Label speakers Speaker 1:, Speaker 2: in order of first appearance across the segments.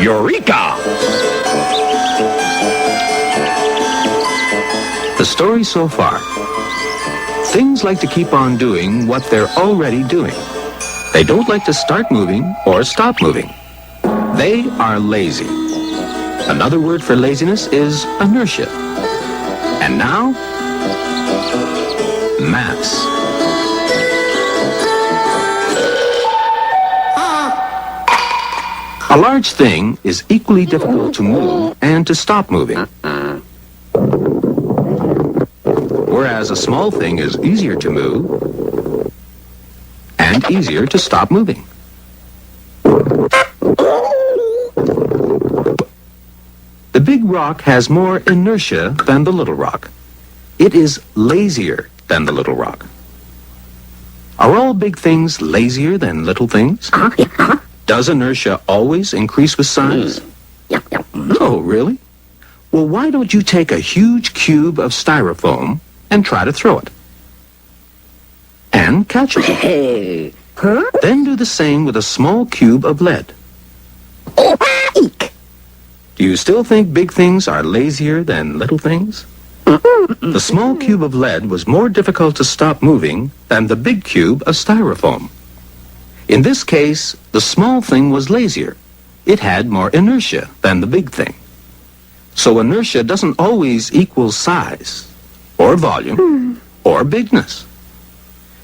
Speaker 1: Eureka! The story so far. Things like to keep on doing what they're already doing. They don't like to start moving or stop moving. They are lazy. Another word for laziness is inertia. And now, mass. A large thing is equally difficult to move and to stop moving. Whereas a small thing is easier to move and easier to stop moving. The big rock has more inertia than the little rock. It is lazier than the little rock. Are all big things lazier than little things? Does inertia always increase with size? Oh, really? Well, why don't you take a huge cube of styrofoam and try to throw it? And catch it. Then do the same with a small cube of lead. Do you still think big things are lazier than little things? The small cube of lead was more difficult to stop moving than the big cube of styrofoam. In this case, the small thing was lazier. It had more inertia than the big thing. So inertia doesn't always equal size, or volume, or bigness.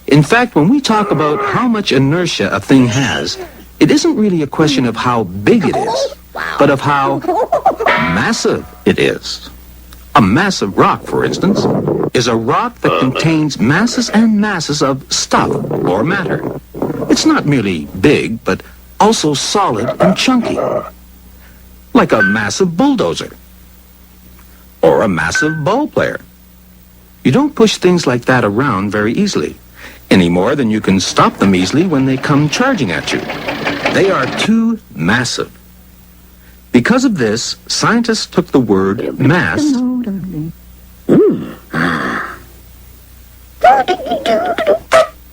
Speaker 1: In fact, when we talk about how much inertia a thing has, it isn't really a question of how big it is, but of how massive it is. A massive rock, for instance, is a rock that contains masses and masses of stuff or matter. It's not merely big, but also solid and chunky. Like a massive bulldozer. Or a massive ball player. You don't push things like that around very easily, any more than you can stop them easily when they come charging at you. They are too massive. Because of this, scientists took the word mass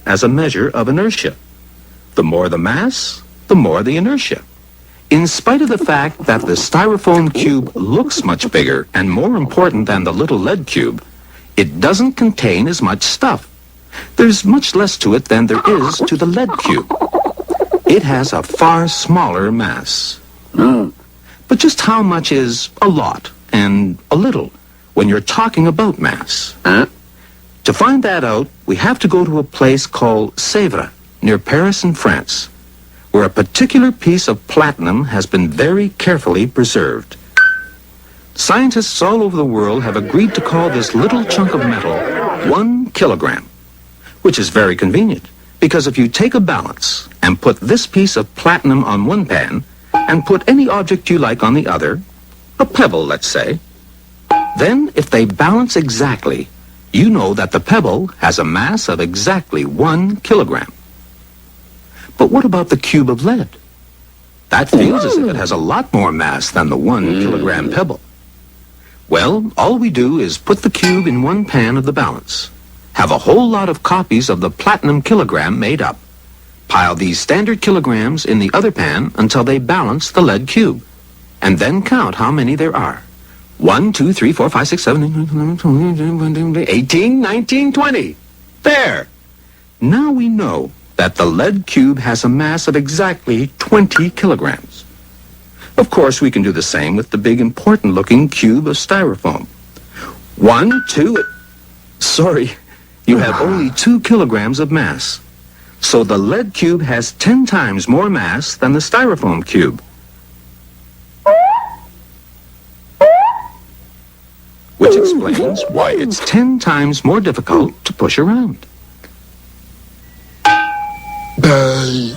Speaker 1: as a measure of inertia. The more the mass, the more the inertia. In spite of the fact that the styrofoam cube looks much bigger and more important than the little lead cube, it doesn't contain as much stuff. There's much less to it than there is to the lead cube. It has a far smaller mass. But just how much is a lot and a little when you're talking about mass? To find that out, we have to go to a place called Sèvres, near Paris in France, where a particular piece of platinum has been very carefully preserved. Scientists all over the world have agreed to call this little chunk of metal 1 kilogram, which is very convenient, because if you take a balance and put this piece of platinum on one pan and put any object you like on the other, a pebble, let's say, then if they balance exactly, you know that the pebble has a mass of exactly 1 kilogram. But what about the cube of lead? That feels as if it has a lot more mass than the 1 kilogram pebble. Well, all we do is put the cube in one pan of the balance, have a whole lot of copies of the platinum kilogram made up, pile these standard kilograms in the other pan until they balance the lead cube, and then count how many there are. 1, 2, 3, 4, 5, 6, 7, 18, 19, 20. There! Now we know that the lead cube has a mass of exactly 20 kilograms. Of course, we can do the same with the big important-looking cube of styrofoam. 1, 2... Sorry, you have only 2 kilograms of mass. So the lead cube has 10 times more mass than the styrofoam cube. Which explains why it's 10 times more difficult to push around.
Speaker 2: Bye.